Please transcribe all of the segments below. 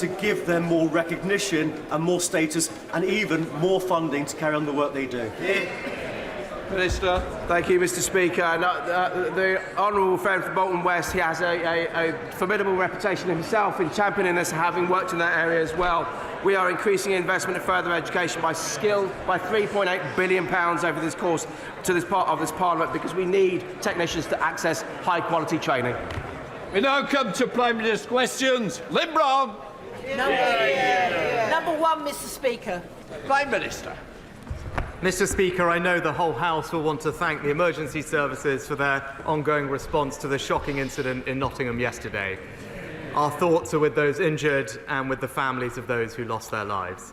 to give them more recognition and more status and even more funding to carry on the work they do. Minister. Thank you, Mr. Speaker. The honourable friend from Bolton West, he has a formidable reputation himself in championing this, having worked in that area as well. We are increasing investment in further education by £3.8 billion over this course to this part of this Parliament, because we need technicians to access high-quality training. We now come to Prime Minister's questions. Lynn Brown. Number one, Mr. Speaker. Prime Minister. Mr. Speaker, I know the whole House will want to thank the emergency services for their ongoing response to the shocking incident in Nottingham yesterday. Our thoughts are with those injured and with the families of those who lost their lives.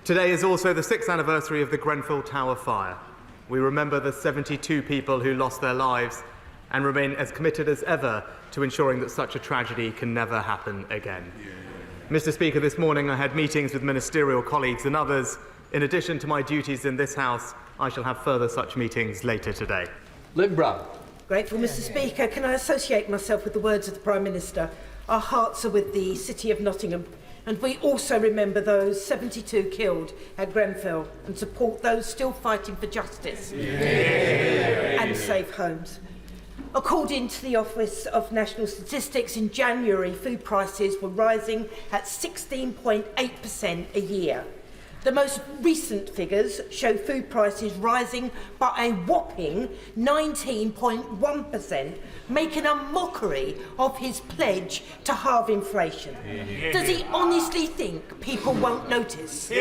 Today is also the 6th anniversary of the Grenfell Tower fire. We remember the 72 people who lost their lives and remain as committed as ever to ensuring that such a tragedy can never happen again. Mr. Speaker, this morning I had meetings with ministerial colleagues and others. In addition to my duties in this House, I shall have further such meetings later today. Lynn Brown. Grateful, Mr. Speaker. Can I associate myself with the words of the Prime Minister? Our hearts are with the City of Nottingham, and we also remember those 72 killed at Grenfell and support those still fighting for justice and safe homes. According to the Office of National Statistics, in January, food prices were rising at 16.8% a year. The most recent figures show food prices rising by a whopping 19.1%, making a mockery of his pledge to halve inflation. Does he honestly think people won't notice?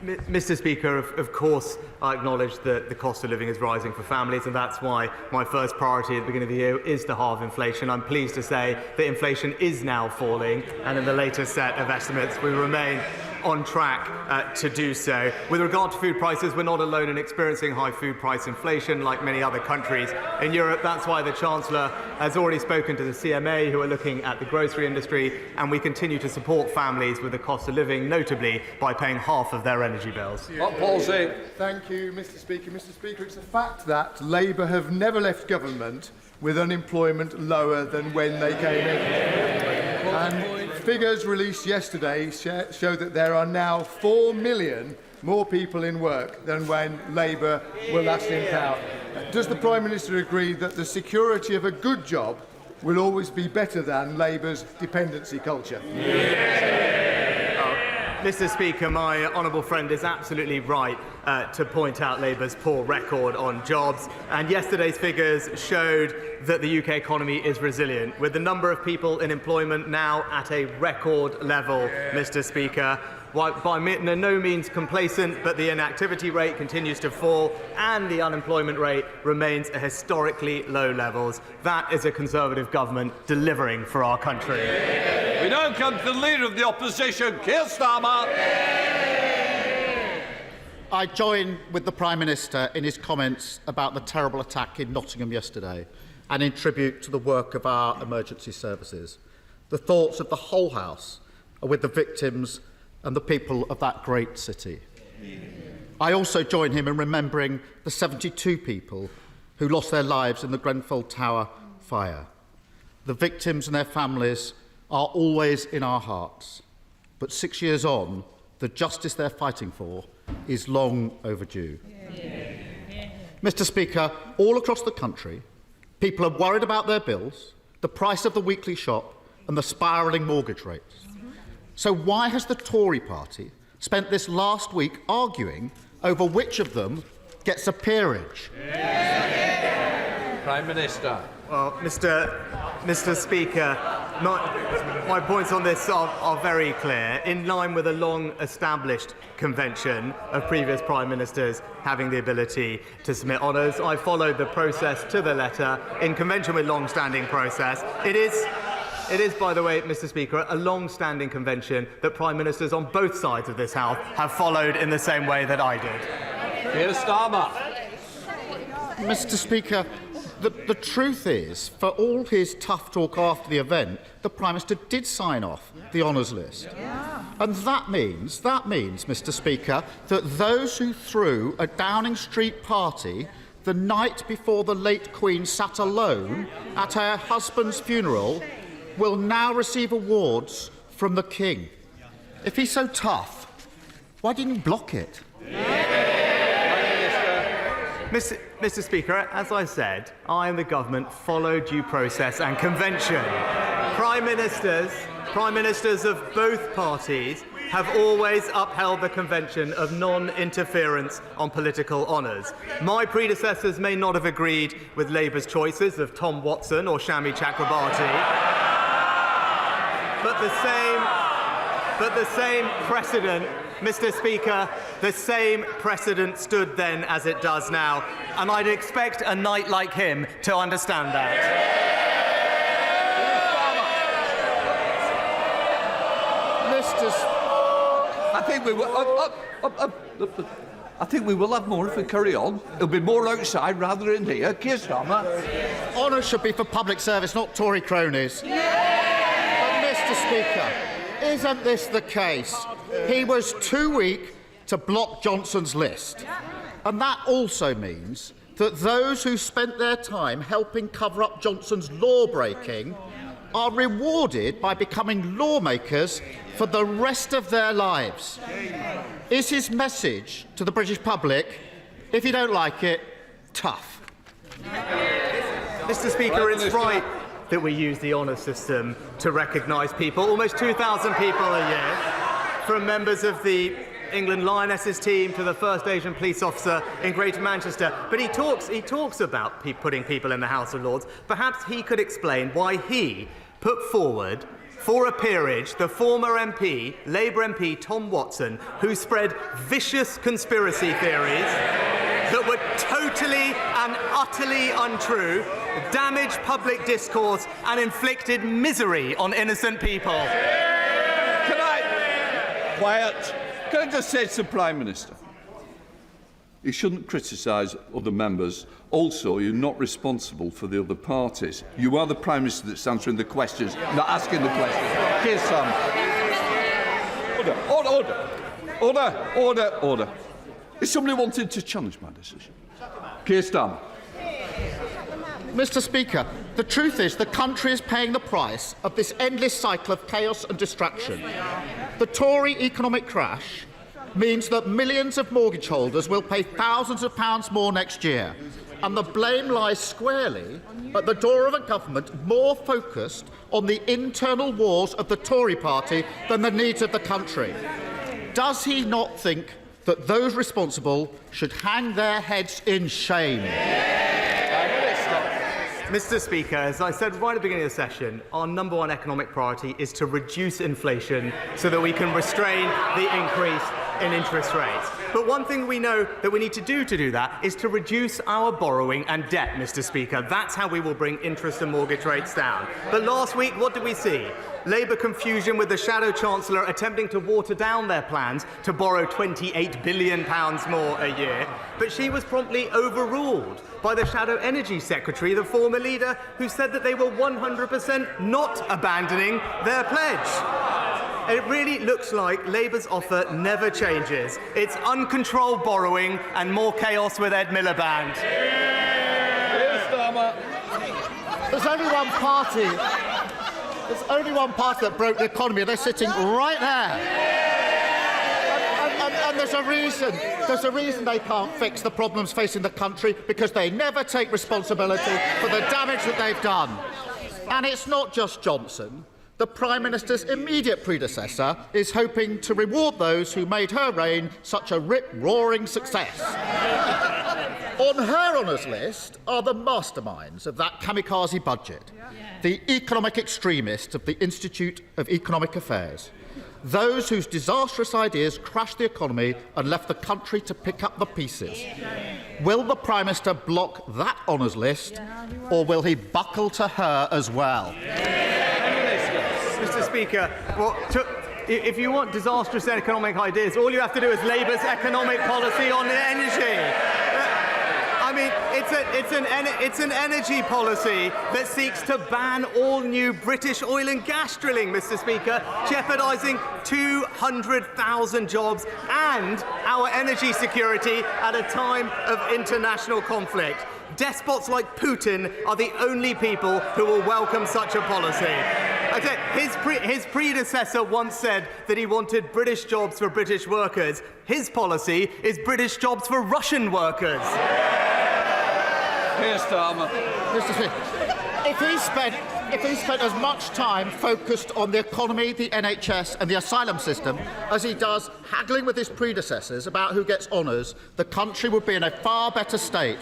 Mr. Speaker, of course I acknowledge that the cost of living is rising for families, and that's why my first priority at the beginning of the year is to halve inflation. I'm pleased to say that inflation is now falling, and in the latest set of estimates we remain on track to do so. With regard to food prices, we're not alone in experiencing high food price inflation like many other countries in Europe. That's why the Chancellor has already spoken to the CMA, who are looking at the grocery industry, and we continue to support families with the cost of living, notably by paying half of their energy bills. Thank you, Mr. Speaker. Mr. Speaker, it's a fact that Labour have never left government with unemployment lower than when they came in. And figures released yesterday show that there are now 4 million more people in work than when Labour were last in power. Does the Prime Minister agree that the security of a good job will always be better than Labour's dependency culture? Mr. Speaker, my honourable friend is absolutely right to point out Labour's poor record on jobs, and yesterday's figures showed that the UK economy is resilient, with the number of people in employment now at a record level, Mr. Speaker. By no means complacent, but the inactivity rate continues to fall and the unemployment rate remains at historically low levels. That is a Conservative government delivering for our country. We now come to the Leader of the Opposition, Kier Starmer. I join with the Prime Minister in his comments about the terrible attack in Nottingham yesterday and in tribute to the work of our emergency services. The thoughts of the whole House are with the victims and the people of that great city. I also join him in remembering the 72 people who lost their lives in the Grenfell Tower fire. The victims and their families are always in our hearts, but 6 years on, the justice they're fighting for is long overdue. Mr. Speaker, all across the country, people are worried about their bills, the price of the weekly shop and the spiralling mortgage rates. So why has the Tory party spent this last week arguing over which of them gets a peerage? Prime Minister. Well, Mr. Speaker, my points on this are very clear, in line with a long-established convention of previous Prime Ministers having the ability to submit honours. I followed the process to the letter in convention with long-standing process. It is, by the way, Mr. Speaker, a long-standing convention that Prime Ministers on both sides of this House have followed in the same way that I did. Kier Starmer. Mr. Speaker, the truth is, for all his tough talk after the event, the Prime Minister did sign off the honours list. And that means, Mr. Speaker, that those who threw a Downing Street party the night before the late Queen sat alone at her husband's funeral will now receive awards from the King. If he's so tough, why didn't he block it? Mr. Speaker, as I said, I and the government follow due process and convention. Prime ministers of both parties have always upheld the convention of non-interference on political honours. My predecessors may not have agreed with Labour's choices of Tom Watson or Shami Chakrabarti, but the same precedent, Mr. Speaker, the same precedent stood then as it does now, and I'd expect a knight like him to understand that. I think we will have more if we carry on. It'll be more outside rather than here. Kier Starmer. Honour should be for public service, not Tory cronies. But, Mr. Speaker, isn't this the case? He was too weak to block Johnson's list. And that also means that those who spent their time helping cover up Johnson's law-breaking are rewarded by becoming lawmakers for the rest of their lives. Is his message to the British public, if you don't like it, tough? Mr. Speaker, it's right that we use the honour system to recognise people, almost 2,000 people a year, from members of the England Lionesses team to the first Asian police officer in Greater Manchester. But he talks about putting people in the House of Lords. Perhaps he could explain why he put forward for a peerage the former MP, Labour MP Tom Watson, who spread vicious conspiracy theories that were totally and utterly untrue, damaged public discourse and inflicted misery on innocent people. Quiet. Can I just say to the Prime Minister, you shouldn't criticise other members. Also, you're not responsible for the other parties. You are the Prime Minister that's answering the questions, not asking the questions. Here's some. Order. Is somebody wanting to challenge my decision? Kier Starmer. Mr. Speaker, the truth is the country is paying the price of this endless cycle of chaos and distraction. The Tory economic crash means that millions of mortgage holders will pay thousands of pounds more next year, and the blame lies squarely at the door of a government more focused on the internal wars of the Tory party than the needs of the country. Does he not think that those responsible should hang their heads in shame? Mr. Speaker, as I said right at the beginning of the session, our number one economic priority is to reduce inflation so that we can restrain the increase in interest rates. But one thing we know that we need to do that is to reduce our borrowing and debt, Mr. Speaker. That's how we will bring interest and mortgage rates down. But last week, what did we see? Labour confusion with the Shadow Chancellor attempting to water down their plans to borrow £28 billion more a year. But she was promptly overruled by the Shadow Energy Secretary, the former leader, who said that they were 100% not abandoning their pledge. It really looks like Labour's offer never changes. It's uncontrolled borrowing and more chaos with Ed Miliband. There's only one party that broke the economy, and they're sitting right there. And there's a reason they can't fix the problems facing the country, because they never take responsibility for the damage that they've done. And it's not just Johnson. The Prime Minister's immediate predecessor is hoping to reward those who made her reign such a rip-roaring success. On her honours list are the masterminds of that kamikaze budget, the economic extremists of the Institute of Economic Affairs, those whose disastrous ideas crashed the economy and left the country to pick up the pieces. Will the Prime Minister block that honours list, or will he buckle to her as well? Mr. Speaker, if you want disastrous economic ideas, all you have to do is Labour's economic policy on energy. I mean, it's an energy policy that seeks to ban all new British oil and gas drilling, Mr. Speaker, jeopardising 200,000 jobs and our energy security at a time of international conflict. Despots like Putin are the only people who will welcome such a policy. His predecessor once said that he wanted British jobs for British workers. His policy is British jobs for Russian workers. Here's Starmer. Mr. Speaker, if he spent as much time focused on the economy, the NHS and the asylum system as he does haggling with his predecessors about who gets honours, the country would be in a far better state.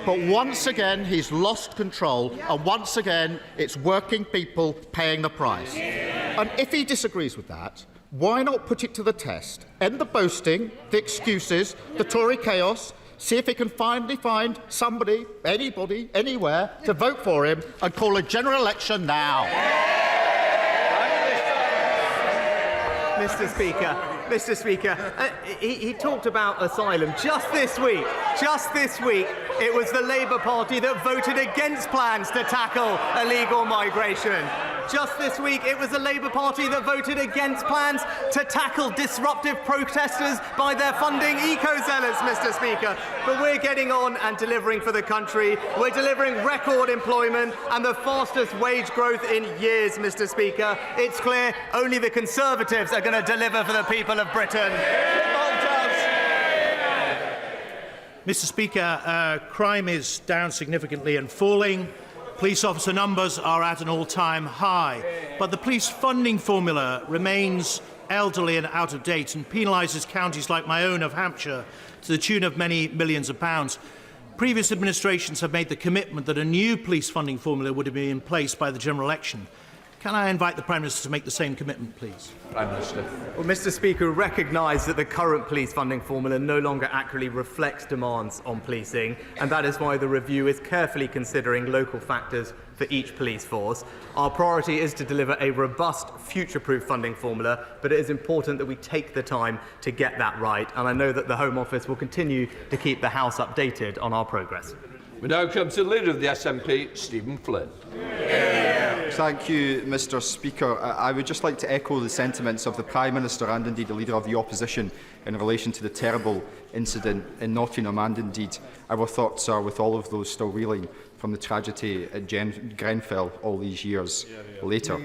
But once again, he's lost control, and once again, it's working people paying the price. And if he disagrees with that, why not put it to the test? End the boasting, the excuses, the Tory chaos, see if he can finally find somebody, anybody, anywhere, to vote for him and call a general election now. Mr. Speaker, he talked about asylum just this week. It was the Labour Party that voted against plans to tackle illegal migration. Just this week, it was the Labour Party that voted against plans to tackle disruptive protesters by their funding eco-zealots, Mr. Speaker. But we're getting on and delivering for the country. We're delivering record employment and the fastest wage growth in years, Mr. Speaker. It's clear only the Conservatives are going to deliver for the people of Britain. Mr. Speaker, crime is down significantly and falling. Police officer numbers are at an all-time high, but the police funding formula remains elderly and out of date and penalises counties like my own of Hampshire to the tune of many millions of pounds. Previous administrations have made the commitment that a new police funding formula would be in place by the general election. Can I invite the Prime Minister to make the same commitment, please? Prime Minister. Well, Mr. Speaker, recognise that the current police funding formula no longer accurately reflects demands on policing, and that is why the review is carefully considering local factors for each police force. Our priority is to deliver a robust, future-proof funding formula, but it is important that we take the time to get that right, and I know that the Home Office will continue to keep the House updated on our progress. We now come to the Leader of the SNP, Stephen Flynn. Thank you, Mr. Speaker. I would just like to echo the sentiments of the Prime Minister and indeed the Leader of the Opposition in relation to the terrible incident in Nottingham, and indeed our thoughts are with all of those still reeling from the tragedy at Grenfell all these years later.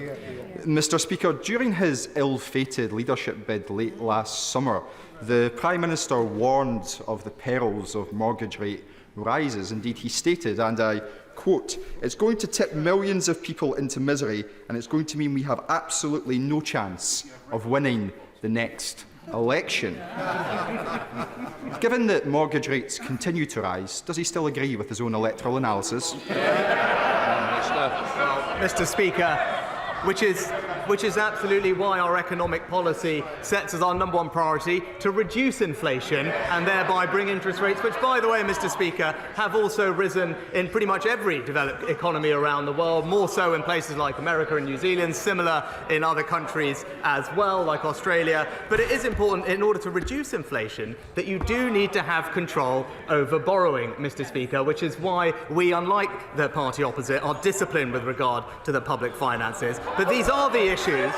Mr. Speaker, during his ill-fated leadership bid late last summer, the Prime Minister warned of the perils of mortgage rate rises. Indeed, he stated, and I quote, "It's going to tip millions of people into misery, and it's going to mean we have absolutely no chance of winning the next election." Given that mortgage rates continue to rise, does he still agree with his own electoral analysis? Mr. Speaker, which is absolutely why our economic policy sets as our #1 priority to reduce inflation and thereby bring interest rates, which, by the way, Mr. Speaker, have also risen in pretty much every developed economy around the world, more so in places like America and New Zealand, similar in other countries as well, like Australia. But it is important, in order to reduce inflation, that you do need to have control over borrowing, Mr. Speaker, which is why we, unlike the party opposite, are disciplined with regard to the public finances. But these are the issues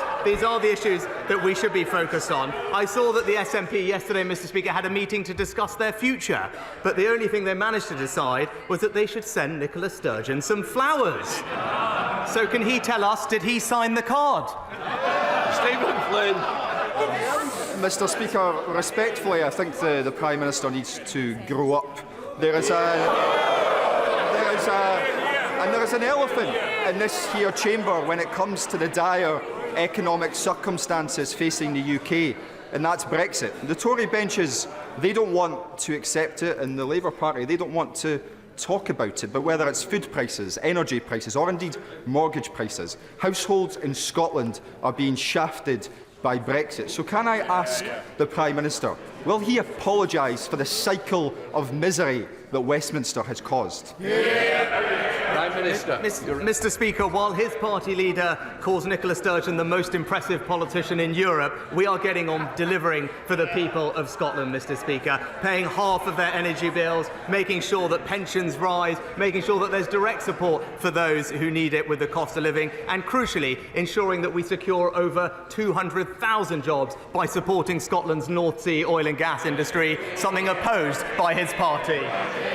that we should be focused on. I saw that the SNP yesterday, Mr. Speaker, had a meeting to discuss their future, but the only thing they managed to decide was that they should send Nicola Sturgeon some flowers. So can he tell us, did he sign the card? Stephen Flynn. Mr. Speaker, respectfully, I think the Prime Minister needs to grow up. There is an elephant in this here chamber when it comes to the dire economic circumstances facing the UK, and that's Brexit. The Tory benches, they don't want to accept it, and the Labour Party, they don't want to talk about it. But whether it's food prices, energy prices, or indeed mortgage prices, households in Scotland are being shafted by Brexit. So can I ask the Prime Minister, will he apologise for the cycle of misery that Westminster has caused? Prime Minister. Mr. Speaker, while his party leader calls Nicola Sturgeon the most impressive politician in Europe, we are getting on delivering for the people of Scotland, Mr. Speaker, paying half of their energy bills, making sure that pensions rise, making sure that there's direct support for those who need it with the cost of living, and crucially, ensuring that we secure over 200,000 jobs by supporting Scotland's North Sea oil and gas industry, something opposed by his party.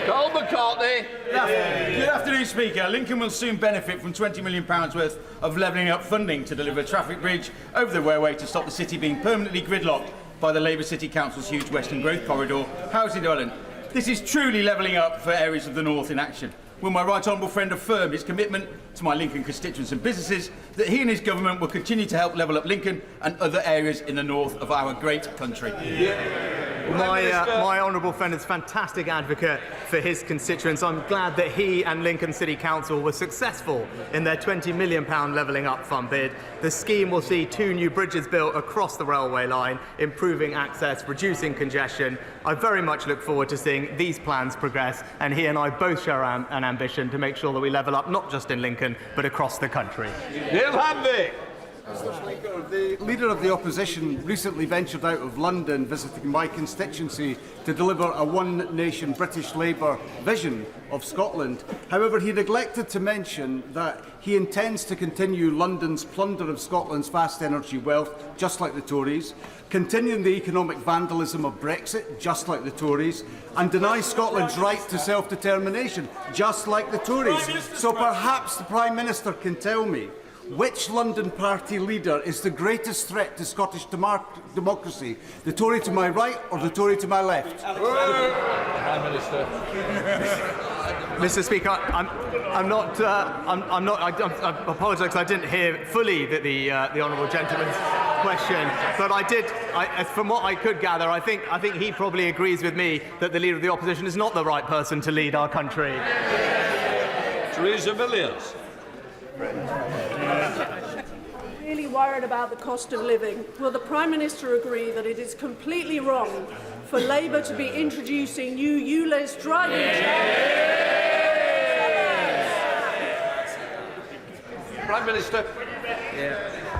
Carl McCartney. Good afternoon, Speaker. Lincoln will soon benefit from £20 million worth of levelling up funding to deliver a traffic bridge over the railway to stop the city being permanently gridlocked by the Labour City Council's huge Western Growth Corridor housing development. This is truly levelling up for areas of the North in action. Will my right honourable friend affirm his commitment to my Lincoln constituents and businesses that he and his government will continue to help level up Lincoln and other areas in the north of our great country? My honourable friend is a fantastic advocate for his constituents. I'm glad that he and Lincoln City Council were successful in their £20 million levelling up fund bid. The scheme will see 2 new bridges built across the railway line, improving access, reducing congestion. I very much look forward to seeing these plans progress, and he and I both share an ambition to make sure that we level up not just in Lincoln but across the country. Neil Hanby. Mr. Speaker, the Leader of the Opposition recently ventured out of London visiting my constituency to deliver a one-nation British Labour vision of Scotland. However, he neglected to mention that he intends to continue London's plunder of Scotland's vast energy wealth, just like the Tories, continuing the economic vandalism of Brexit, just like the Tories, and deny Scotland's right to self-determination, just like the Tories. So perhaps the Prime Minister can tell me which London party leader is the greatest threat to Scottish democracy? The Tory to my right or the Tory to my left? Prime Minister. Mr. Speaker, I apologise because I didn't hear fully the honourable gentleman's question, but I did. From what I could gather, I think he probably agrees with me that the Leader of the Opposition is not the right person to lead our country. Theresa Villiers. Really worried about the cost of living. Will the Prime Minister agree that it is completely wrong for Labour to be introducing new ULEZ driving Prime Minister.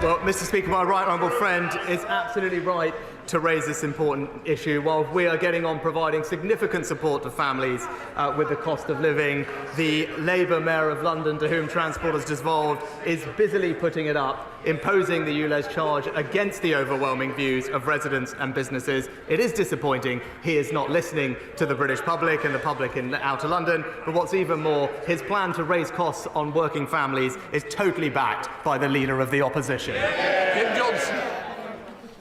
Well, Mr. Speaker, my right honourable friend is absolutely right to raise this important issue. While we are getting on providing significant support to families with the cost of living, the Labour Mayor of London, to whom transport has devolved, is busily putting it up, imposing the ULEZ charge against the overwhelming views of residents and businesses. It is disappointing he is not listening to the British public and the public in outer London, but what's even more, his plan to raise costs on working families is totally backed by the Leader of the Opposition. Kim Johnson.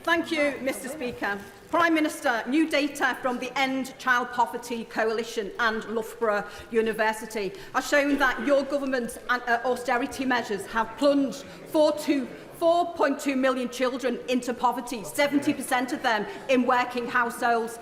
Thank you, Mr. Speaker. Prime Minister, new data from the End Child Poverty Coalition and Loughborough University has shown that your government's austerity measures have plunged 4.2 million children into poverty, 70% of them in working households.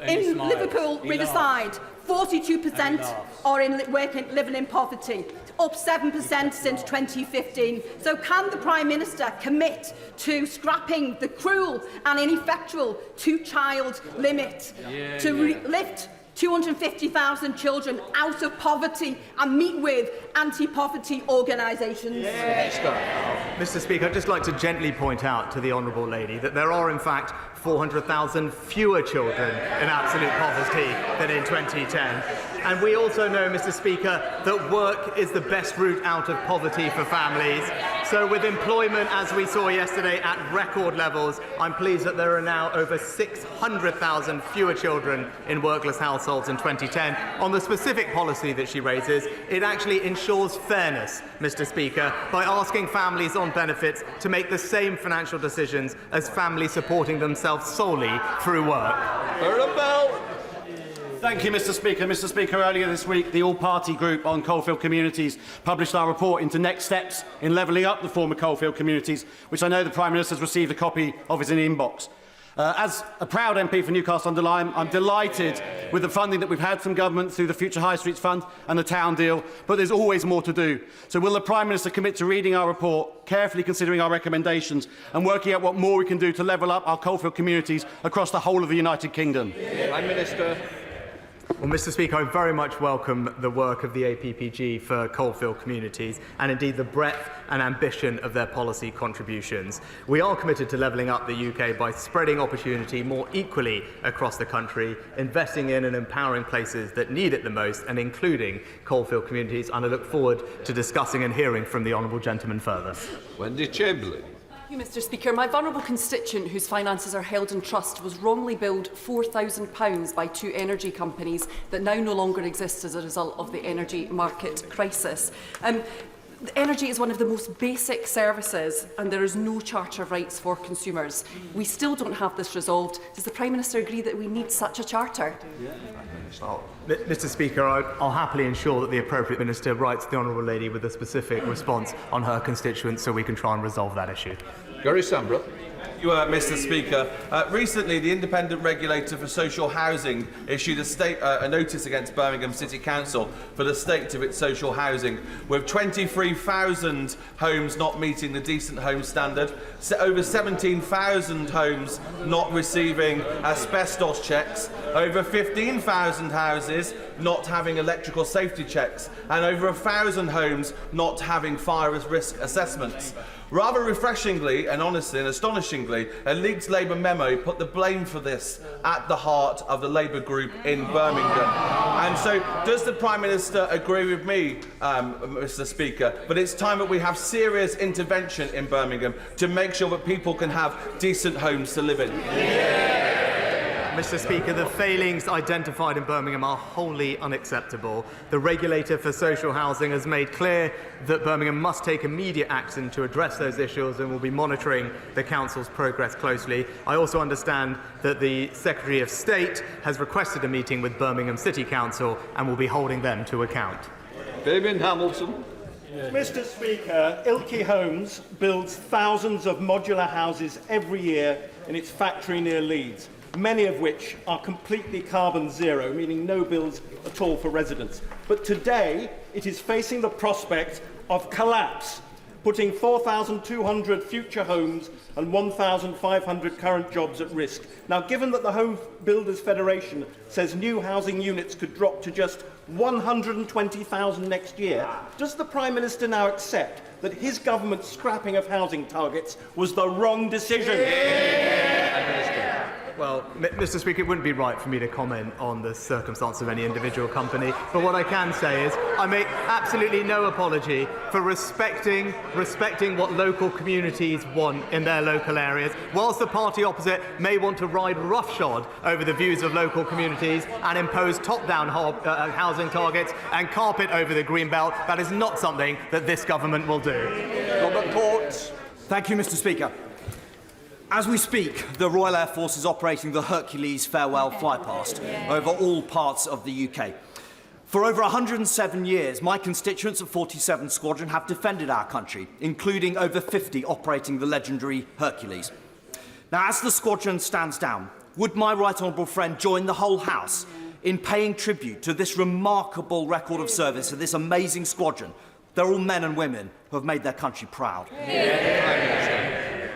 In Liverpool Riverside, 42% are living in poverty, up 7% since 2015. So can the Prime Minister commit to scrapping the cruel and ineffectual two-child limit to lift 250,000 children out of poverty and meet with anti-poverty organisations? Mr. Speaker, I'd just like to gently point out to the Honourable Lady that there are, in fact, 400,000 fewer children in absolute poverty than in 2010. And we also know, Mr. Speaker, that work is the best route out of poverty for families. So with employment, as we saw yesterday, at record levels, I'm pleased that there are now over 600,000 fewer children in workless households in 2010. On the specific policy that she raises, it actually ensures fairness, Mr. Speaker, by asking families on benefits to make the same financial decisions as families supporting themselves solely through work. Thank you, Mr. Speaker. Mr. Speaker, earlier this week, the all-party group on coalfield communities published our report into next steps in levelling up the former coalfield communities, which I know the Prime Minister has received a copy of his in the inbox. As a proud MP for Newcastle-under-Lyme, I'm delighted with the funding that we've had from government through the Future High Streets Fund and the Town Deal, but there's always more to do. So will the Prime Minister commit to reading our report, carefully considering our recommendations and working out what more we can do to level up our coalfield communities across the whole of the United Kingdom? Prime Minister. Well, Mr. Speaker, I very much welcome the work of the APPG for coalfield communities and indeed the breadth and ambition of their policy contributions. We are committed to levelling up the UK by spreading opportunity more equally across the country, investing in and empowering places that need it the most, and including coalfield communities. And I look forward to discussing and hearing from the honourable gentleman further. Wendy Chamberlain. Thank you, Mr Speaker. My vulnerable constituent, whose finances are held in trust, was wrongly billed £4,000 by two energy companies that now no longer exist as a result of the energy market crisis. Energy is one of the most basic services and there is no Charter of Rights for consumers. We still don't have this resolved. Does the Prime Minister agree that we need such a charter? Mr Speaker, I'll happily ensure that the appropriate minister writes the Honourable Lady with a specific response on her constituents so we can try and resolve that issue. Gary Sambrook. Mr Speaker. Recently, the Independent Regulator for Social Housing issued a notice against Birmingham City Council for the state of its social housing, with 23,000 homes not meeting the Decent Home Standard, over 17,000 homes not receiving asbestos checks, over 15,000 houses not having electrical safety checks, and over 1,000 homes not having fire risk assessments. Rather refreshingly and honestly and astonishingly, a leaked Labour memo put the blame for this at the heart of the Labour group in Birmingham. And so, does the Prime Minister agree with me, Mr Speaker, that it's time that we have serious intervention in Birmingham to make sure that people can have decent homes to live in? Mr Speaker, the failings identified in Birmingham are wholly unacceptable. The Regulator for Social Housing has made clear that Birmingham must take immediate action to address those issues and will be monitoring the Council's progress closely. I also understand that the Secretary of State has requested a meeting with Birmingham City Council and will be holding them to account. Fabian Hamilton. Mr Speaker, Ilkley Homes builds thousands of modular houses every year in its factory near Leeds, many of which are completely carbon zero, meaning no bills at all for residents. But today, it is facing the prospect of collapse, putting 4,200 future homes and 1,500 current jobs at risk. Now, given that the Home Builders Federation says new housing units could drop to just 120,000 next year, does the Prime Minister now accept that his government's scrapping of housing targets was the wrong decision? Well, Mr Speaker, it wouldn't be right for me to comment on the circumstance of any individual company, but what I can say is I make absolutely no apology for respecting what local communities want in their local areas. Whilst the party opposite may want to ride roughshod over the views of local communities and impose top-down housing targets and carpet over the green belt, that is not something that this government will do. Robert Ports. Thank you, Mr Speaker. As we speak, the Royal Air Force is operating the Hercules farewell flypast over all parts of the UK. For over 107 years, my constituents at 47 Squadron have defended our country, including over 50 operating the legendary Hercules. Now, as the squadron stands down, would my right honourable friend join the whole House in paying tribute to this remarkable record of service of this amazing squadron? They're all men and women who have made their country proud.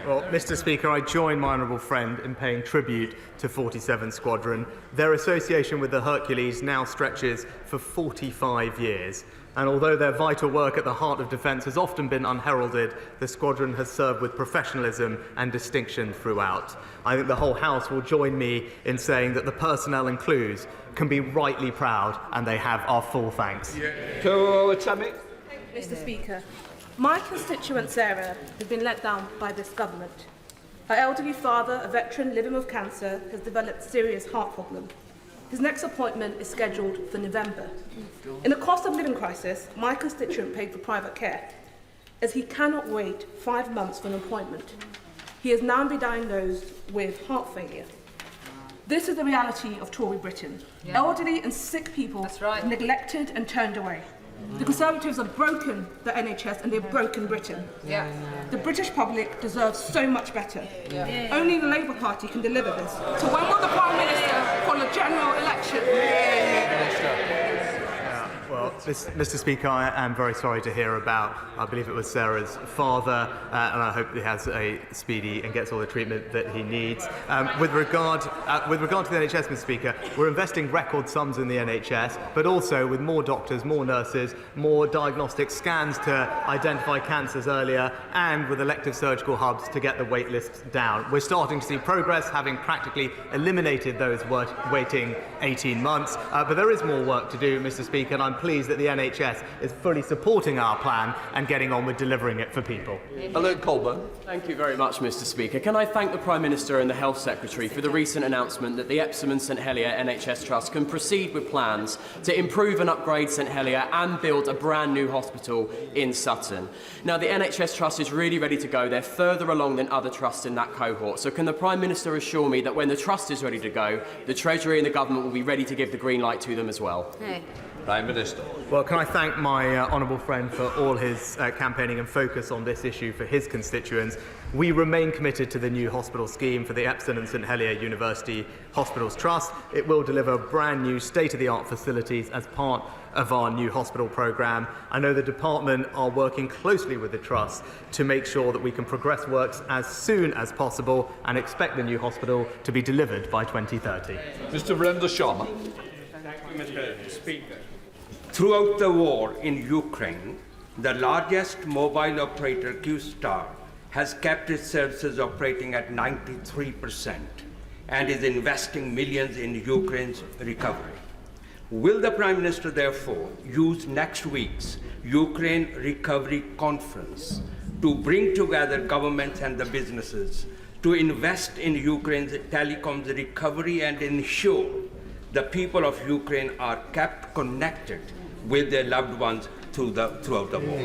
Well, Mr Speaker, I join my honourable friend in paying tribute to 47 Squadron. Their association with the Hercules now stretches for 45 years. And although their vital work at the heart of defence has often been unheralded, the squadron has served with professionalism and distinction throughout. I think the whole House will join me in saying that the personnel and crews can be rightly proud, and they have our full thanks. Mr Speaker, my constituent Sarah has been let down by this government. Her elderly father, a veteran living with cancer, has developed serious heart problem. His next appointment is scheduled for November. In a cost of living crisis, my constituent paid for private care, as he cannot wait 5 months for an appointment. He has now been diagnosed with heart failure. This is the reality of Tory Britain. Elderly and sick people neglected and turned away. The Conservatives have broken the NHS and they've broken Britain. The British public deserves so much better. Only the Labour Party can deliver this. So when will the Prime Minister call a general election? Well, Mr Speaker, I am very sorry to hear about, I believe it was Sarah's father, and I hope he has a speedy and gets all the treatment that he needs. With regard to the NHS, Mr Speaker, we're investing record sums in the NHS, but also with more doctors, more nurses, more diagnostic scans to identify cancers earlier, and with elective surgical hubs to get the wait lists down. We're starting to see progress, having practically eliminated those waiting 18 months, but there is more work to do, Mr Speaker, and I'm pleased pleased that the NHS is fully supporting our plan and getting on with delivering it for people. Alert Colburn. Thank you very much, Mr. Speaker. Can I thank the Prime Minister and the Health Secretary for the recent announcement that the Epsom and St Helier NHS Trust can proceed with plans to improve and upgrade St Helier and build a brand new hospital in Sutton. Now, the NHS Trust is really ready to go. They're further along than other trusts in that cohort. So can the Prime Minister assure me that when the Trust is ready to go, the Treasury and the Government will be ready to give the green light to them as well? Prime Minister. Well, can I thank my honourable friend for all his campaigning and focus on this issue for his constituents. We remain committed to the new hospital scheme for the Epsom and St Helier University Hospitals Trust. It will deliver brand new state-of-the-art facilities as part of our new hospital programme. I know the department are working closely with the Trust to make sure that we can progress works as soon as possible and expect the new hospital to be delivered by 2030. Mr. Virendra Sharma. Thank you, Mr. Speaker. Throughout the war in Ukraine, the largest mobile operator, Kier, has kept its services operating at 93% and is investing millions in Ukraine's recovery. Will the Prime Minister therefore use next week's Ukraine Recovery Conference to bring together governments and the businesses to invest in Ukraine's telecoms recovery and ensure the people of Ukraine are kept connected with their loved ones throughout the war?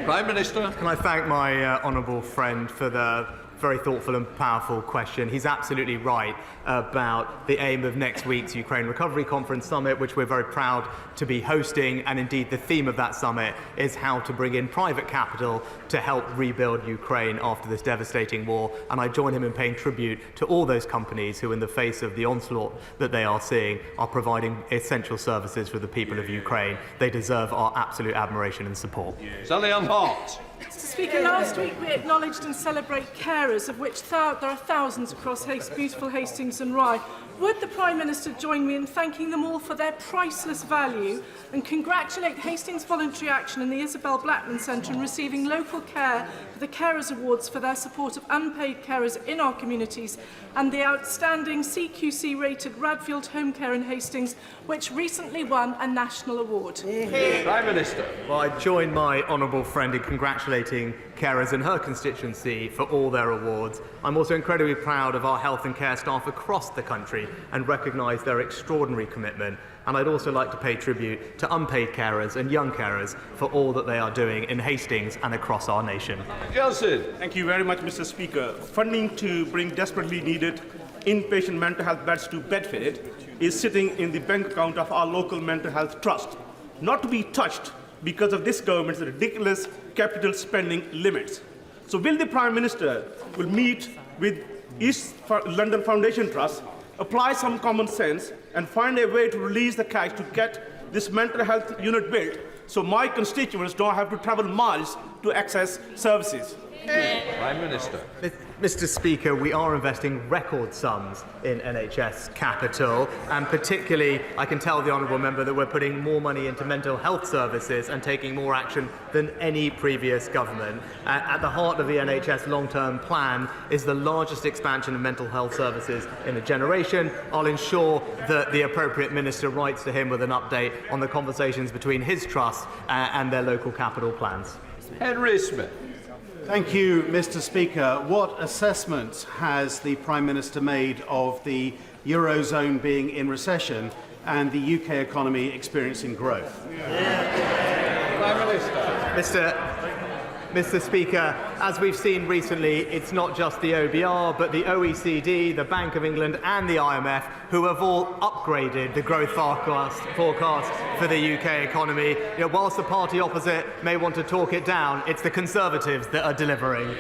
Prime Minister. Can I thank my honourable friend for the very thoughtful and powerful question. He's absolutely right about the aim of next week's Ukraine Recovery Conference Summit, which we're very proud to be hosting. And indeed, the theme of that summit is how to bring in private capital to help rebuild Ukraine after this devastating war. And I join him in paying tribute to all those companies who, in the face of the onslaught that they are seeing, are providing essential services for the people of Ukraine. They deserve our absolute admiration and support. Sally Ann Hart. Mr. Speaker, last week we acknowledged and celebrate carers, of which there are thousands across beautiful Hastings and Rye. Would the Prime Minister join me in thanking them all for their priceless value and congratulate Hastings Voluntary Action and the Isabel Blackman Centre in receiving local care for the Carers Awards for their support of unpaid carers in our communities, and the outstanding CQC-rated Radfield Home Care in Hastings, which recently won a national award? Prime Minister. Well, I join my honourable friend in congratulating carers in her constituency for all their awards. I'm also incredibly proud of our health and care staff across the country and recognise their extraordinary commitment. And I'd also like to pay tribute to unpaid carers and young carers for all that they are doing in Hastings and across our nation. Johnson. Thank you very much, Mr. Speaker. Funding to bring desperately needed inpatient mental health beds to Bedford is sitting in the bank account of our local mental health trust, not to be touched because of this government's ridiculous capital spending limits. So will the Prime Minister will meet with East London Foundation Trust, apply some common sense and find a way to release the cash to get this mental health unit built so my constituents don't have to travel miles to access services? Prime Minister. Mr. Speaker, we are investing record sums in NHS capital, and particularly I can tell the honourable member that we're putting more money into mental health services and taking more action than any previous government. At the heart of the NHS long-term plan is the largest expansion of mental health services in a generation. I'll ensure that the appropriate minister writes to him with an update on the conversations between his trust and their local capital plans. Henry Smith. Thank you, Mr. Speaker. What assessment has the Prime Minister made of the Eurozone being in recession and the UK economy experiencing growth? Prime Minister. Mr. Speaker, as we've seen recently, it's not just the OBR, but the OECD, the Bank of England and the IMF who have all upgraded the growth forecast for the UK economy. You know, whilst the party opposite may want to talk it down, it's the Conservatives that are delivering.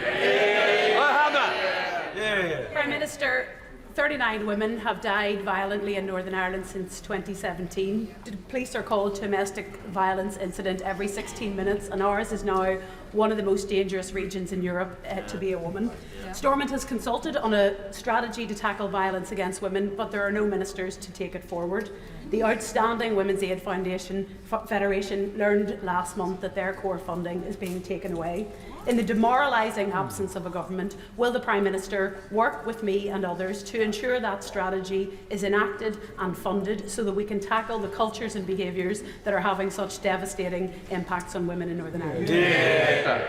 Prime Minister, 39 women have died violently in Northern Ireland since 2017. The police are called to a domestic violence incident every 16 minutes, and ours is now one of the most dangerous regions in Europe to be a woman. Stormont has consulted on a strategy to tackle violence against women, but there are no ministers to take it forward. The outstanding Women's Aid Federation learned last month that their core funding is being taken away. In the demoralising absence of a government, will the Prime Minister work with me and others to ensure that strategy is enacted and funded so that we can tackle the cultures and behaviours that are having such devastating impacts on women in Northern Ireland?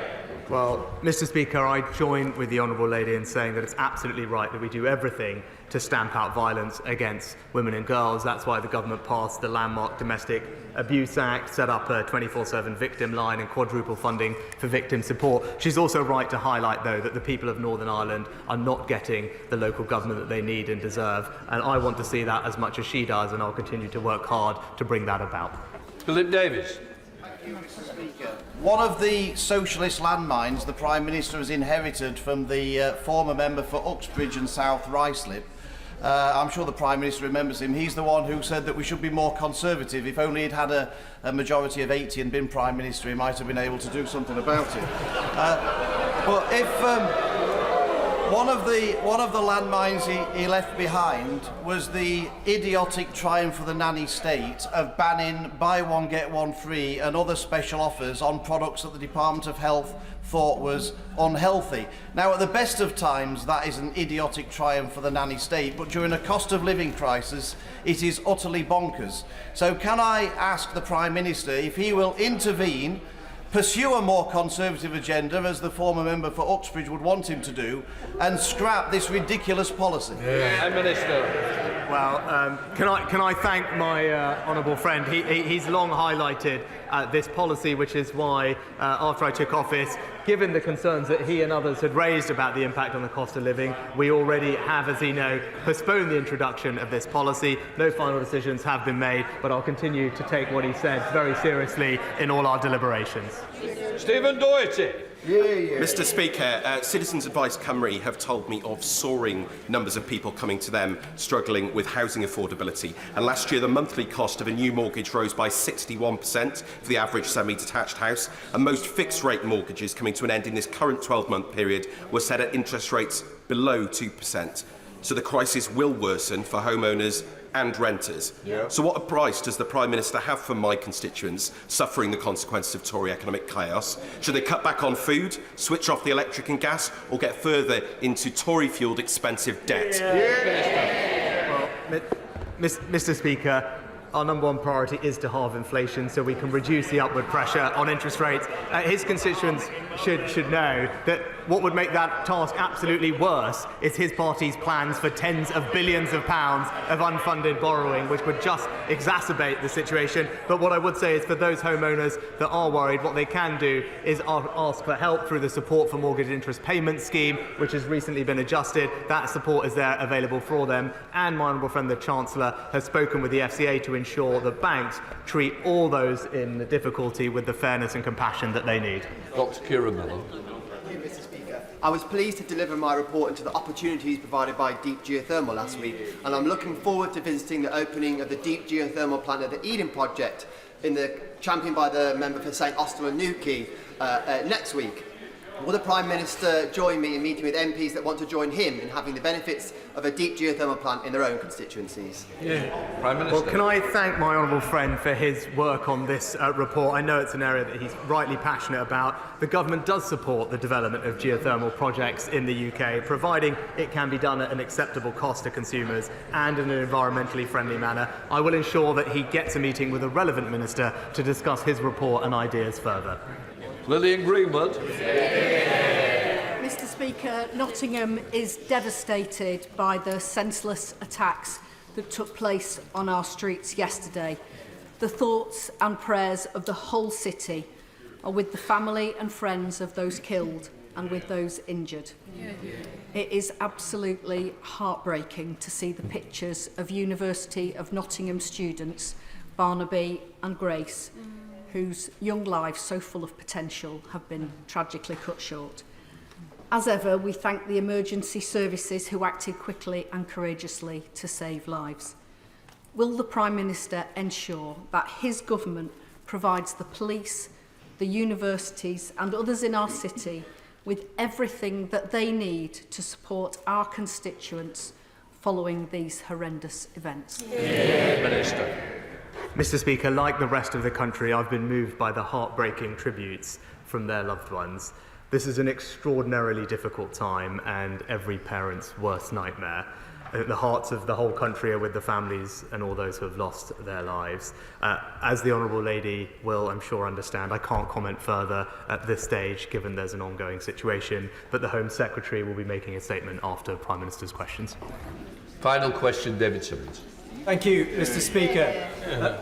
Well, Mr. Speaker, I join with the Honourable Lady in saying that it's absolutely right that we do everything to stamp out violence against women and girls. That's why the government passed the landmark Domestic Abuse Act, set up a 24/7 victim line and quadruple funding for victim support. She's also right to highlight, though, that the people of Northern Ireland are not getting the local government that they need and deserve. And I want to see that as much as she does, and I'll continue to work hard to bring that about. Philip Davis. Mr. Speaker. One of the socialist landmines the Prime Minister has inherited from the former member for Uxbridge and South Ruislip. I'm sure the Prime Minister remembers him. He's the one who said that we should be more conservative. If only he'd had a majority of 80 and been Prime Minister, he might have been able to do something about it. But if one of the landmines he left behind was the idiotic triumph of the nanny state of banning buy one get one free and other special offers on products that the Department of Health thought was unhealthy. Now, at the best of times, that is an idiotic triumph for the nanny state, but during a cost of living crisis, it is utterly bonkers. So can I ask the Prime Minister if he will intervene, pursue a more conservative agenda, as the former member for Uxbridge would want him to do, and scrap this ridiculous policy? Prime Minister. Well, can I thank my honourable friend? He's long highlighted this policy, which is why, after I took office, given the concerns that he and others had raised about the impact on the cost of living, we already have, as you know, postponed the introduction of this policy. No final decisions have been made, but I'll continue to take what he said very seriously in all our deliberations. Stephen Doherty. Mr. Speaker, Citizens Advice Cymru have told me of soaring numbers of people coming to them struggling with housing affordability. And last year, the monthly cost of a new mortgage rose by 61% for the average semi-detached house. And most fixed-rate mortgages coming to an end in this current 12-month period were set at interest rates below 2%. So the crisis will worsen for homeowners and renters. So what advice does the Prime Minister have for my constituents suffering the consequences of Tory economic chaos? Should they cut back on food, switch off the electric and gas, or get further into Tory-fuelled expensive debt? Well, Mr. Speaker, our number one priority is to halve inflation so we can reduce the upward pressure on interest rates. His constituents should know that what would make that task absolutely worse is his party's plans for tens of billions of pounds of unfunded borrowing, which would just exacerbate the situation. But what I would say is, for those homeowners that are worried, what they can do is ask for help through the Support for Mortgage Interest Payment Scheme, which has recently been adjusted. That support is there available for them. And my honourable friend, the Chancellor, has spoken with the FCA to ensure that banks treat all those in difficulty with the fairness and compassion that they need. Dr. Kier. Mr. Speaker, I was pleased to deliver my report into the opportunities provided by deep geothermal last week, and I'm looking forward to visiting the opening of the deep geothermal plant at the Eden project, championed by the member for St Austell and Newquay, next week. Will the Prime Minister join me in meeting with MPs that want to join him in having the benefits of a deep geothermal plant in their own constituencies? Prime Minister. Well, can I thank my honourable friend for his work on this report? I know it's an area that he's rightly passionate about. The government does support the development of geothermal projects in the UK, providing it can be done at an acceptable cost to consumers and in an environmentally friendly manner. I will ensure that he gets a meeting with a relevant minister to discuss his report and ideas further. Lillian Greenwood. Mr. Speaker, Nottingham is devastated by the senseless attacks that took place on our streets yesterday. The thoughts and prayers of the whole city are with the family and friends of those killed and with those injured. It is absolutely heartbreaking to see the pictures of University of Nottingham students, Barnaby and Grace, whose young lives, so full of potential, have been tragically cut short. As ever, we thank the emergency services who acted quickly and courageously to save lives. Will the Prime Minister ensure that his government provides the police, the universities and others in our city with everything that they need to support our constituents following these horrendous events? Minister. Mr. Speaker, like the rest of the country, I've been moved by the heartbreaking tributes from their loved ones. This is an extraordinarily difficult time and every parent's worst nightmare. The hearts of the whole country are with the families and all those who have lost their lives. As the Honourable Lady will, I'm sure, understand, I can't comment further at this stage, given there's an ongoing situation, but the Home Secretary will be making a statement after Prime Minister's questions. Final question, David Simmons. Thank you, Mr. Speaker.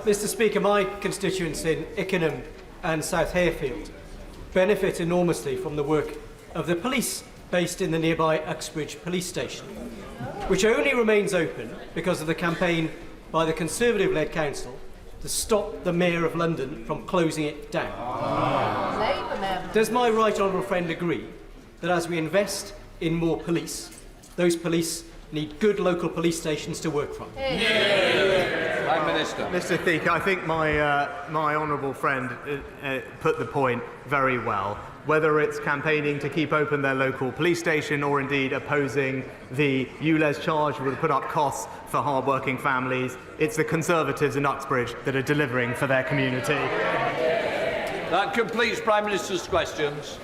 Mr. Speaker, my constituents in Ickenham and South Hayfield benefit enormously from the work of the police based in the nearby Uxbridge police station, which only remains open because of the campaign by the Conservative-led council to stop the Mayor of London from closing it down. Does my right honourable friend agree that as we invest in more police, those police need good local police stations to work from? Prime Minister. Mr. Speaker, I think my honourable friend put the point very well. Whether it's campaigning to keep open their local police station or indeed opposing the ULEZ charge that would put up costs for hard-working families, it's the Conservatives in Uxbridge that are delivering for their community. That completes Prime Minister's questions.